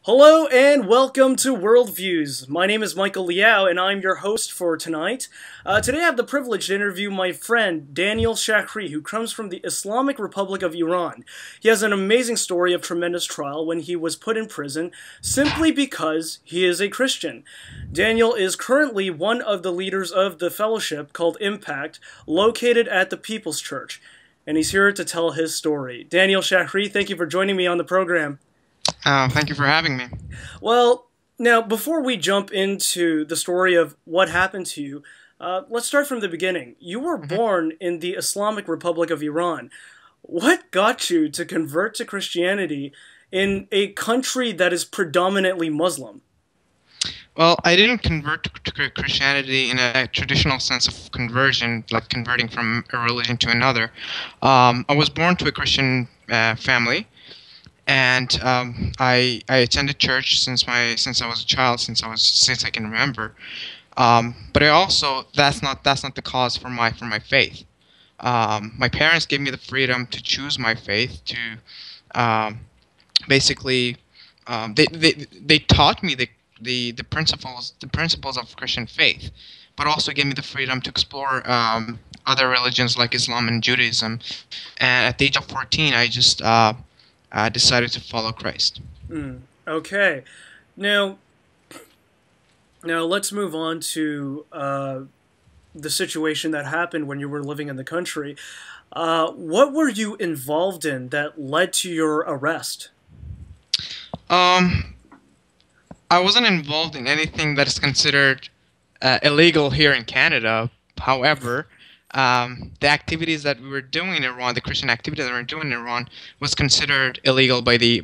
Hello and welcome to Worldviews. My name is Michael Liao and I'm your host for tonight. Today I have the privilege to interview my friend Danial Shahri, who comes from the Islamic Republic of Iran. He has an amazing story of tremendous trial when he was put in prison simply because he is a Christian. Danial is currently one of the leaders of the fellowship called Impact, located at the People's Church, and he's here to tell his story. Danial Shahri, thank you for joining me on the program. Thank you for having me. Well, now, before we jump into the story of what happened to you, let's start from the beginning. You were born in the Islamic Republic of Iran. What got you to convert to Christianity in a country that is predominantly Muslim? Well, I didn't convert to Christianity in a traditional sense of conversion, like converting from a religion to another. I was born to a Christian family. And I attended church since I was a child, since I can remember. But I also that's not the cause for my faith. My parents gave me the freedom to choose my faith. Basically, they taught me the principles of Christian faith, but also gave me the freedom to explore other religions like Islam and Judaism. And at the age of 14, I just decided to follow Christ. Okay. Now let's move on to the situation that happened when you were living in the country. What were you involved in that led to your arrest? I wasn't involved in anything that is considered illegal here in Canada. However, the activities that we were doing in Iran, the Christian activities that we were doing in Iran, was considered illegal by the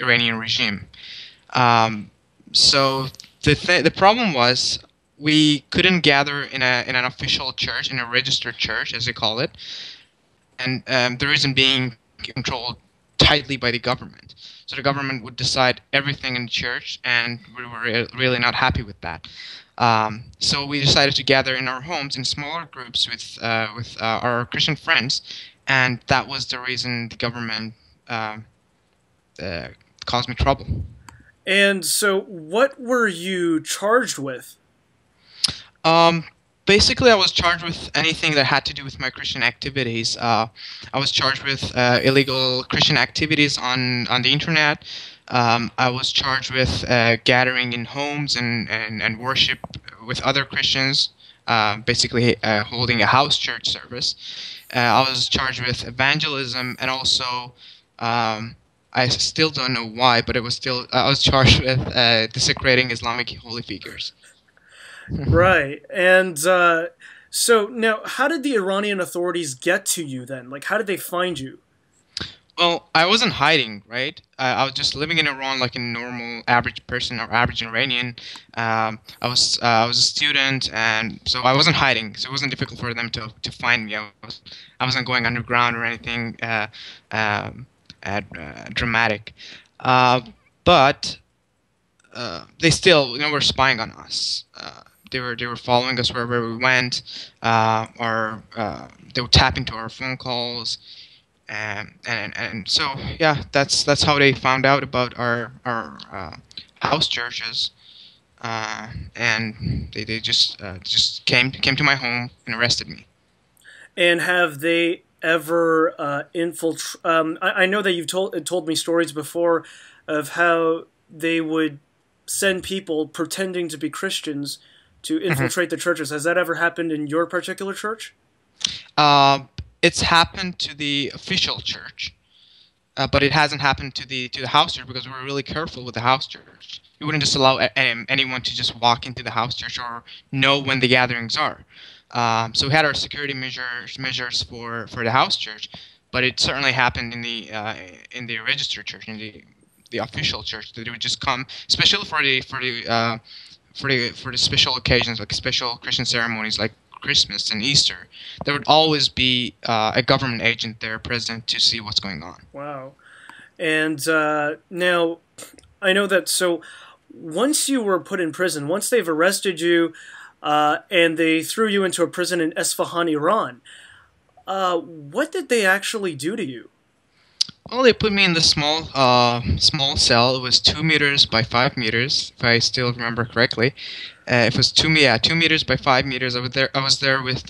Iranian regime. So the problem was we couldn't gather in an official church, in a registered church, as they call it, and the reason being controlled tightly by the government. So the government would decide everything in the church, and we were really not happy with that. So we decided to gather in our homes in smaller groups with our Christian friends, and that was the reason the government caused me trouble. And so what were you charged with? Basically, I was charged with anything that had to do with my Christian activities. I was charged with illegal Christian activities on the internet. I was charged with gathering in homes and worship with other Christians, basically holding a house church service. I was charged with evangelism, and also I still don't know why, but I was charged with desecrating Islamic holy figures. Right. And so now, how did the Iranian authorities get to you then? Like, how did they find you? Well, I wasn't hiding, right? I was just living in Iran like a normal, average person or average Iranian. I was a student, and so I wasn't hiding. So it wasn't difficult for them to find me. I wasn't going underground or anything dramatic. But they still, were spying on us. They were following us wherever we went, or they would tap into our phone calls. And so yeah, that's how they found out about our house churches, and they just came to my home and arrested me. And have they ever infiltrated? I know that you've told me stories before of how they would send people pretending to be Christians to infiltrate the churches. Has that ever happened in your particular church? It's happened to the official church, but it hasn't happened to the house church because we're really careful with the house church. We wouldn't just allow anyone to just walk into the house church or know when the gatherings are. So we had our security measures for the house church, but it certainly happened in the registered church, in the official church, that it would just come, especially for the special occasions, like special Christian ceremonies like Christmas and Easter. There would always be a government agent there present to see what's going on. Wow. And now, I know that, so once you were put in prison, once they've arrested you and they threw you into a prison in Isfahan, Iran, what did they actually do to you? Well, they put me in the small cell. It was 2 meters by 5 meters, if I still remember correctly. It was 2 meters by 5 meters. I was there with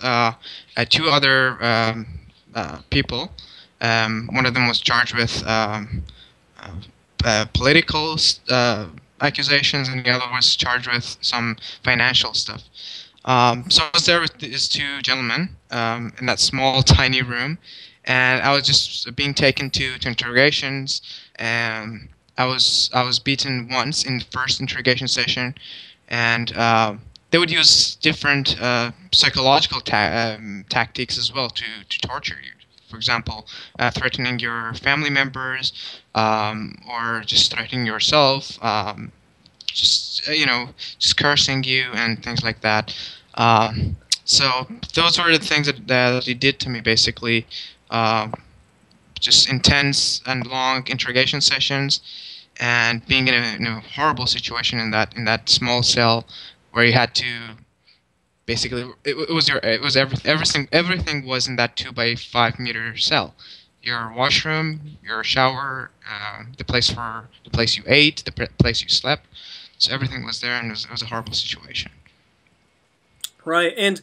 two other people. One of them was charged with uh, political accusations, and the other was charged with some financial stuff. So I was there with these two gentlemen in that small, tiny room, and I was just being taken to interrogations. And I was beaten once in the first interrogation session, and they would use different psychological tactics as well to torture you. For example, threatening your family members, or just threatening yourself. Just just cursing you and things like that. So those were the things that he did to me, basically. Um, just intense and long interrogation sessions, and being in a horrible situation in that small cell where you had to basically everything was in that 2 by 5 meter cell. Your washroom, your shower, the place you ate, the place you slept. So everything was there, and it was a horrible situation. Right, and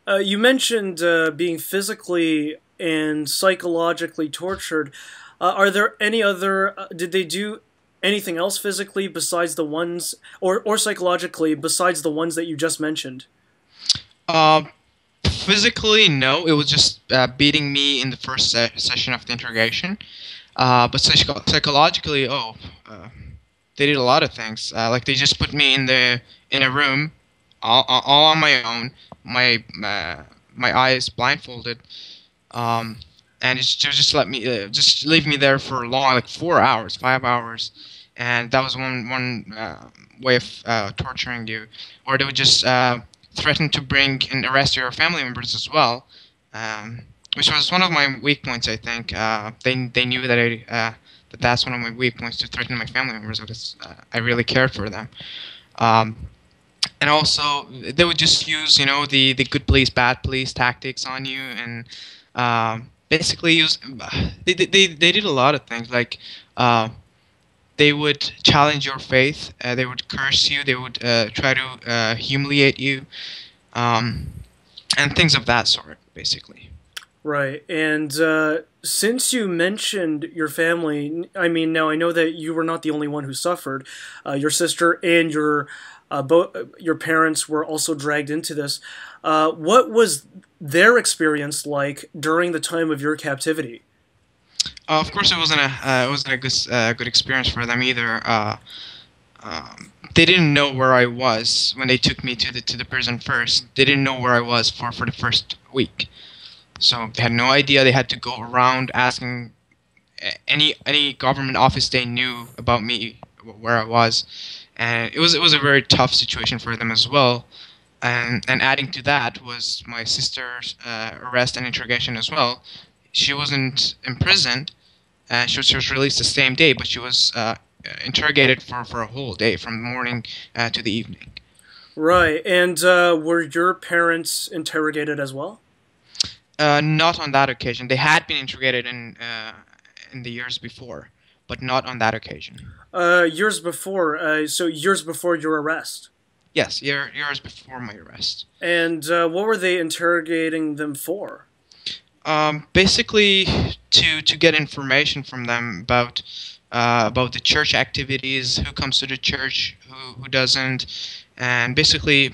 you mentioned being physically and psychologically tortured. Are there any other? Did they do anything else physically besides the ones, or psychologically besides the ones that you just mentioned? Uh, Physically, no. It was just beating me in the first session of the interrogation. But psychologically, they did a lot of things. Like they just put me in a room, all on my own. My eyes blindfolded, and just let me just leave me there for long, like 4 hours, 5 hours, and that was one way of torturing you. Or they would just threaten to bring and arrest your family members as well, which was one of my weak points. I think they knew that that's one of my weak points, to threaten my family members, because I really cared for them. Um, and also, they would just use, the good police, bad police tactics on you, and basically use. They did a lot of things, like they would challenge your faith. They would curse you. They would try to humiliate you, um, and things of that sort, basically. Right, and since you mentioned your family, I mean, now I know that you were not the only one who suffered. Your sister and your parents were also dragged into this. What was their experience like during the time of your captivity? Of course, it wasn't a good experience for them either. They didn't know where I was when they took me to the prison first. They didn't know where I was for the first week, so they had no idea. They had to go around asking any government office they knew about me, where I was, and it was a very tough situation for them as well. And adding to that was my sister's arrest and interrogation as well. She wasn't imprisoned, and she was released the same day, but she was interrogated for a whole day, from the morning to the evening. Right, and were your parents interrogated as well? Not on that occasion. They had been interrogated in the years before, but not on that occasion. Years before, so years before your arrest. Yes, years before my arrest. And what were they interrogating them for? Basically, to get information from them about the church activities, who comes to the church, who doesn't, and basically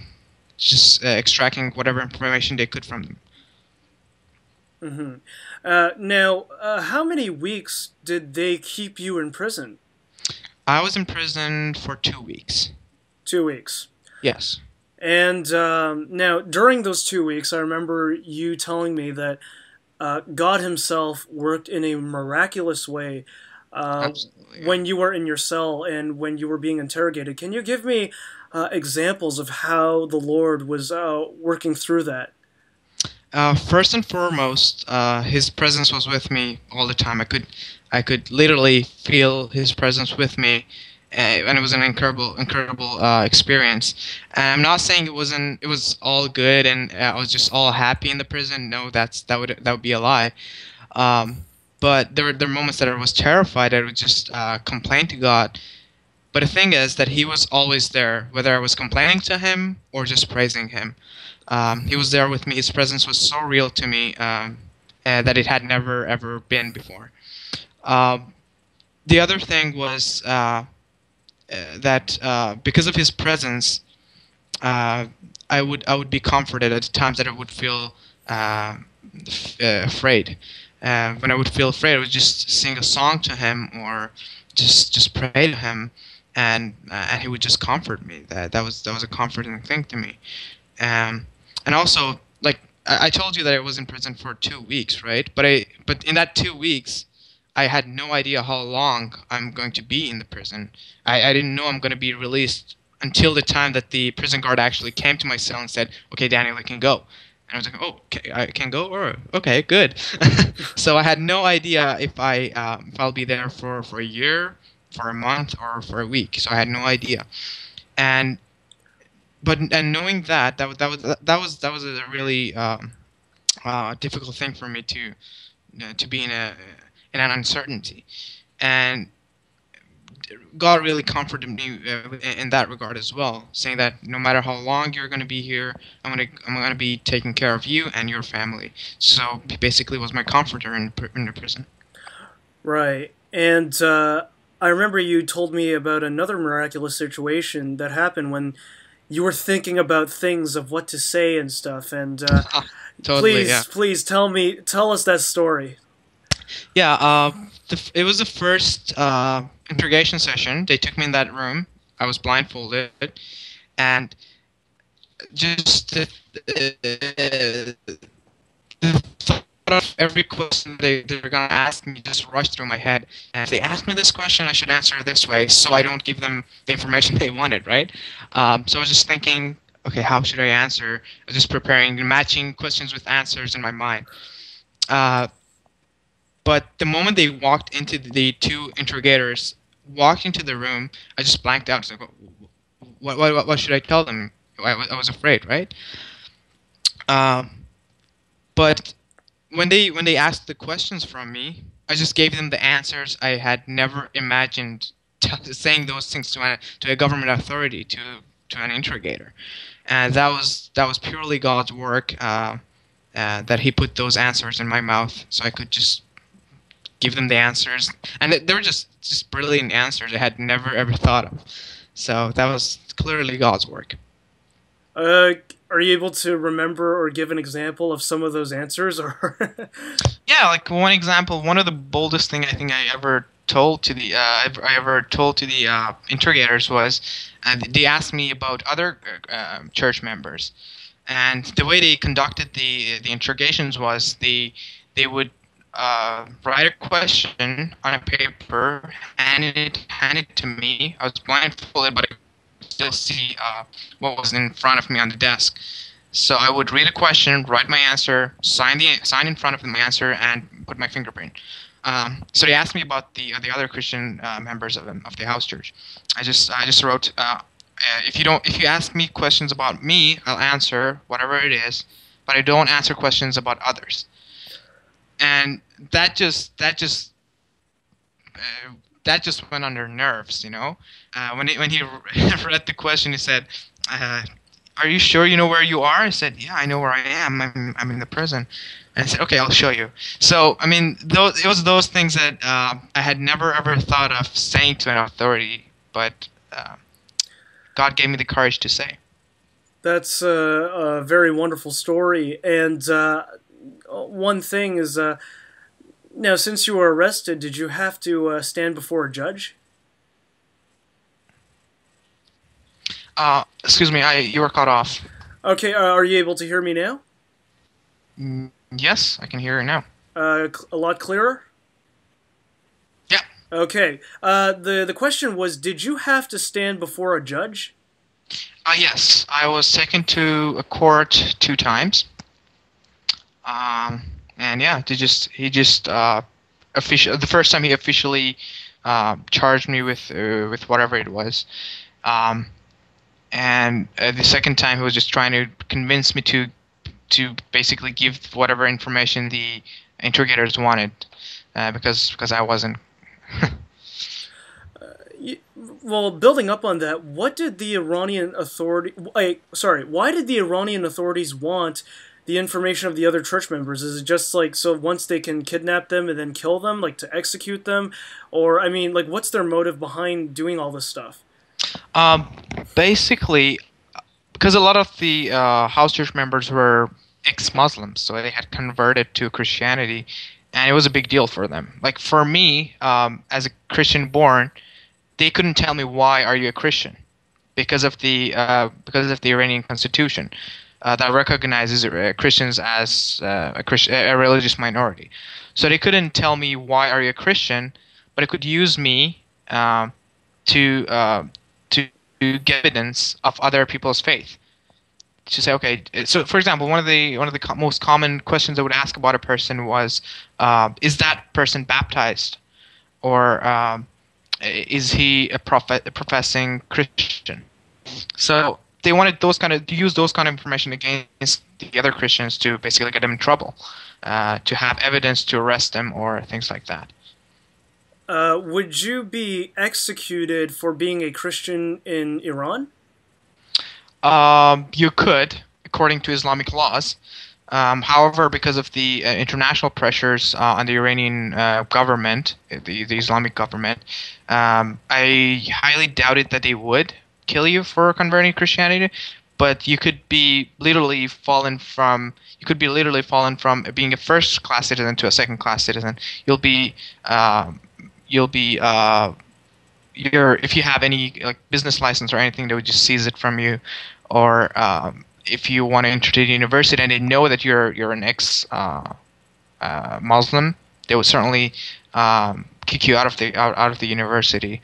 just extracting whatever information they could from them. Now, how many weeks did they keep you in prison? I was in prison for 2 weeks. 2 weeks. Yes. And now, during those 2 weeks, I remember you telling me that God Himself worked in a miraculous way Absolutely. Yeah. when you were in your cell and when you were being interrogated. Can you give me examples of how the Lord was working through that? First and foremost, His presence was with me all the time. I could literally feel His presence with me, and it was an incredible experience. And I'm not saying it wasn't. It was all good, and I was just all happy in the prison. No, that would be a lie. But there were moments that I was terrified. I would just complain to God. But the thing is that He was always there, whether I was complaining to Him or just praising Him. He was there with me. His presence was so real to me that it had never ever been before. The other thing was that because of His presence, I would be comforted at times that I would feel afraid. When I would feel afraid, I would just sing a song to Him or just pray to Him, and He would just comfort me. That was a comforting thing to me. And also, like I told you that I was in prison for 2 weeks, right? But in that 2 weeks, I had no idea how long I'm going to be in the prison. I didn't know I'm going to be released until the time that the prison guard actually came to my cell and said, "Okay, Daniel, you can go." And I was like, "Oh, okay, I can go? Or okay, good." So I had no idea if I'll be there for a year, for a month, or for a week. So I had no idea. And knowing that was a really difficult thing for me to be in an uncertainty. And God really comforted me in that regard as well, saying that no matter how long you're going to be here, I'm going to be taking care of you and your family. So he basically was my comforter in the prison. Right. And I remember you told me about another miraculous situation that happened when you were thinking about things of what to say and stuff. And Totally, please tell us that story. Yeah, it was the first interrogation session. They took me in that room. I was blindfolded, and just the thought of every question they were going to ask me just rushed through my head. And if they asked me this question, I should answer it this way, so I don't give them the information they wanted, right? So I was just thinking, okay, how should I answer? I was just preparing, matching questions with answers in my mind. But the moment they walked into the two interrogators, walked into the room, I just blanked out. I was like, what should I tell them? I was afraid, right? But when they asked the questions from me, I just gave them the answers. I had never imagined saying those things to a government authority, to an interrogator, and that was purely God's work. That He put those answers in my mouth, so I could just give them the answers, and they were just brilliant answers I had never ever thought of. So that was clearly God's work. Are you able to remember or give an example of some of those answers? Or yeah, like one example, one of the boldest thing I think I ever told to the interrogators was they asked me about other church members, and the way they conducted the interrogations was they would write a question on a paper, hand it to me. I was blindfolded, but I could still see what was in front of me on the desk. So I would read a question, write my answer, sign in front of my answer, and put my fingerprint. So they asked me about the other Christian members of the house church. I just wrote, if you ask me questions about me, I'll answer whatever it is, but I don't answer questions about others. And that just went on their nerves, you know. When he read the question, he said, "Are you sure you know where you are?" I said, "Yeah, I know where I am. I'm in the prison." And I said, "Okay, I'll show you." So I mean, it was those things that I had never ever thought of saying to an authority, but God gave me the courage to say. That's a very wonderful story. And one thing is, now, since you were arrested, did you have to stand before a judge? Excuse me, you were cut off. Okay, are you able to hear me now? Yes, I can hear you now. A lot clearer? Yeah. Okay. The question was, did you have to stand before a judge? Yes, I was taken to a court 2 times. And yeah, he just the first time he officially charged me with whatever it was, and the second time he was just trying to convince me to basically give whatever information the interrogators wanted. because I wasn't. Well, building up on that, what did the Iranian authority? Sorry, why did the Iranian authorities want the information of the other church members? Is it just like so once they can kidnap them and then kill them, like to execute them, or I mean, like what's their motive behind doing all this stuff? Um, Basically, because a lot of the house church members were ex-Muslims, so they had converted to Christianity, and it was a big deal for them. Like for me, as a Christian born, they couldn't tell me why are you a Christian, because of the Iranian constitution that recognizes Christians as a religious minority. So they couldn't tell me why are you a Christian, but it could use me to get evidence of other people's faith. To say, okay, so for example, one of the most common questions I would ask about a person was, is that person baptized, or is he a professing Christian? So they wanted to use those kind of information against the other Christians to basically get them in trouble, to have evidence to arrest them or things like that. Would you be executed for being a Christian in Iran? You could, according to Islamic laws. However, because of the international pressures on the Iranian government, the Islamic government, I highly doubted that they would kill you for converting to Christianity. But you could be literally fallen from being a first-class citizen to a second-class citizen. If you have any like business license or anything, they would just seize it from you, or if you want to enter the university and they know that you're an ex Muslim, they would certainly kick you out of the university.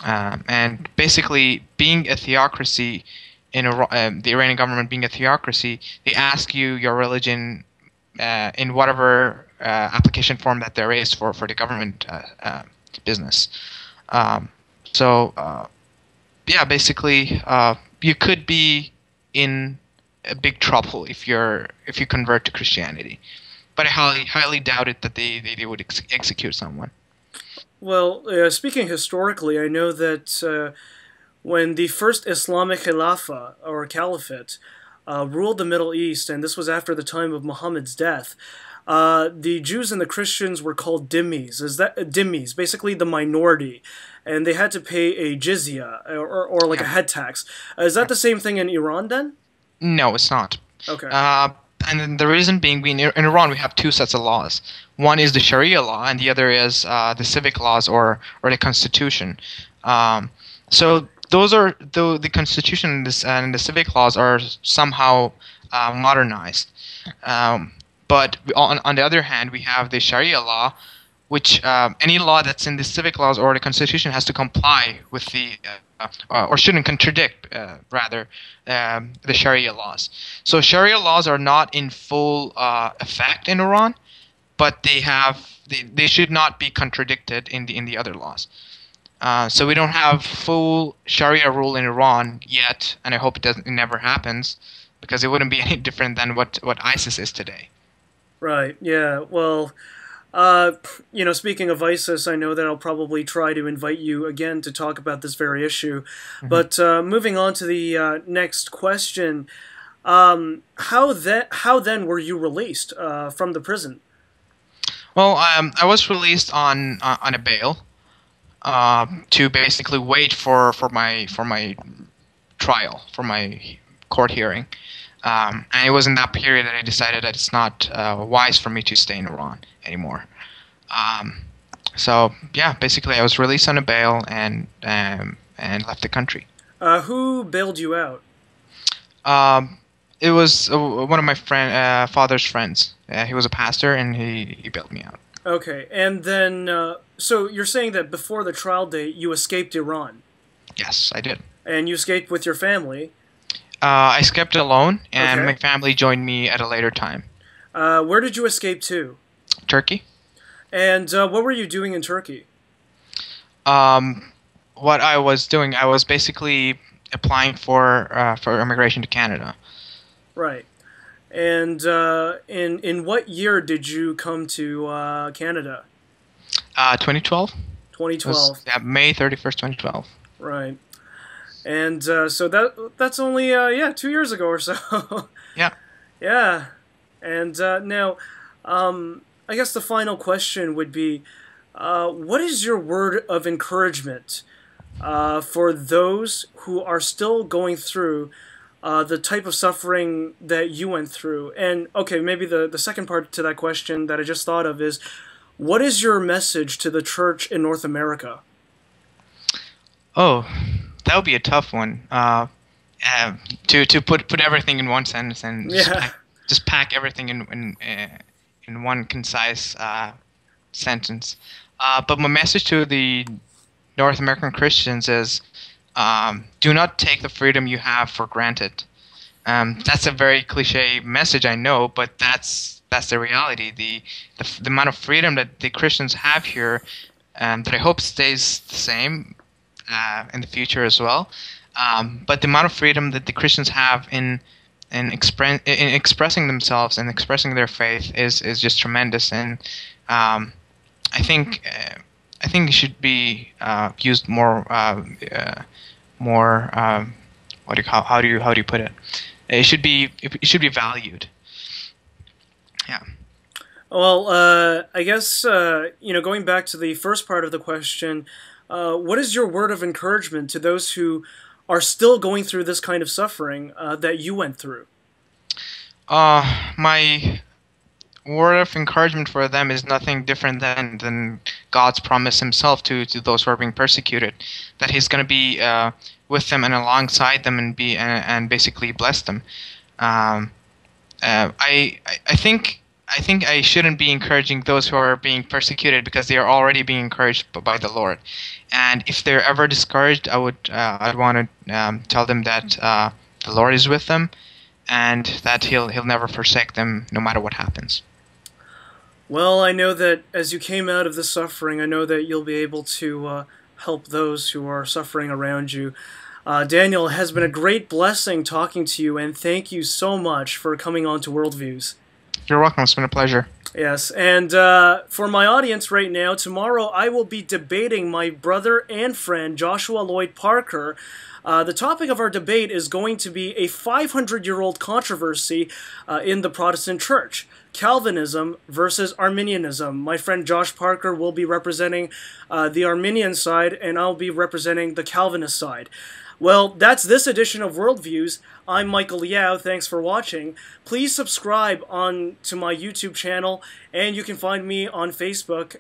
And basically, being a theocracy the Iranian government being a theocracy, they ask you your religion in whatever application form that there is for the government business. Yeah, basically, you could be in a big trouble if you convert to Christianity, but I highly doubt it that they would execute someone. Well, speaking historically, I know that when the first Islamic Khilafah or Caliphate ruled the Middle East, and this was after the time of Muhammad's death, the Jews and the Christians were called dhimmis. Is that dhimmis? Basically, the minority, and they had to pay a jizya or like a head tax. Is that the same thing in Iran then? No, it's not. Okay. And then the reason being, in Iran we have two sets of laws. One is the Sharia law, and the other is the civic laws or the constitution. So those are the constitution and the civic laws are somehow modernized. But on the other hand, we have the Sharia law, which any law that's in the civic laws or the constitution has to comply with or shouldn't contradict, rather, the Sharia laws. So Sharia laws are not in full effect in Iran, but they should not be contradicted in the other laws. So we don't have full Sharia rule in Iran yet, and I hope it never happens, because it wouldn't be any different than what ISIS is today. Right. Yeah. Well, speaking of ISIS, I know that I'll probably try to invite you again to talk about this very issue. Mm-hmm. But moving on to the next question, how then were you released from the prison? Well, I was released on a bail to basically wait for my trial, for my court hearing. And it was in that period that I decided that it's not wise for me to stay in Iran anymore. So yeah, basically I was released on a bail and left the country. Who bailed you out? It was one of my father's friends. He was a pastor, and he bailed me out. Okay, and then so you're saying that before the trial date you escaped Iran? Yes, I did. And you escaped with your family? I escaped alone, and my family joined me at a later time. Where did you escape to? Turkey. And what were you doing in Turkey? What I was doing, I was basically applying for immigration to Canada. Right. And in what year did you come to Canada? 2012. 2012. Yeah, May 31st, 2012. Right. And so that's only yeah, 2 years ago or so. Yeah. Yeah. And now, I guess the final question would be, what is your word of encouragement for those who are still going through the type of suffering that you went through? And okay, maybe the second part to that question that I just thought of is, what is your message to the church in North America? Oh, that would be a tough one. To put everything in one sentence and Yeah. just pack everything in one concise sentence. But my message to the North American Christians is, do not take the freedom you have for granted. That's a very cliche message, I know, but that's the reality. The amount of freedom that the Christians have here, that I hope stays the same in the future as well. But the amount of freedom that the Christians have in expressing themselves and expressing their faith is just tremendous, and I think it should be used more. What do you call? How do you put it? It should be valued. Yeah. Well, I guess going back to the first part of the question, what is your word of encouragement to those who are still going through this kind of suffering that you went through? My word of encouragement for them is nothing different than God's promise Himself to those who are being persecuted, that He's going to be with them and alongside them and basically bless them. I think I shouldn't be encouraging those who are being persecuted because they are already being encouraged by the Lord. And if they're ever discouraged, I'd want to tell them that the Lord is with them, and that He'll never forsake them, no matter what happens. Well, I know that as you came out of the suffering, I know that you'll be able to help those who are suffering around you. Daniel, it has been a great blessing talking to you, and thank you so much for coming on to Worldviews. You're welcome. It's been a pleasure. Yes, and for my audience right now, tomorrow I will be debating my brother and friend Joshua Lloyd Parker. The topic of our debate is going to be a 500-year-old controversy in the Protestant Church: Calvinism versus Arminianism. My friend Josh Parker will be representing the Arminian side, and I'll be representing the Calvinist side. Well, that's this edition of Worldviews. I'm Michael Liao. Thanks for watching. Please subscribe to my YouTube channel, and you can find me on Facebook.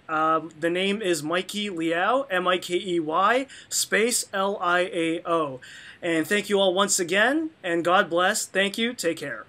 The name is Mikey Liao, M-I-K-E-Y, space L-I-A-O. And thank you all once again, and God bless. Thank you. Take care.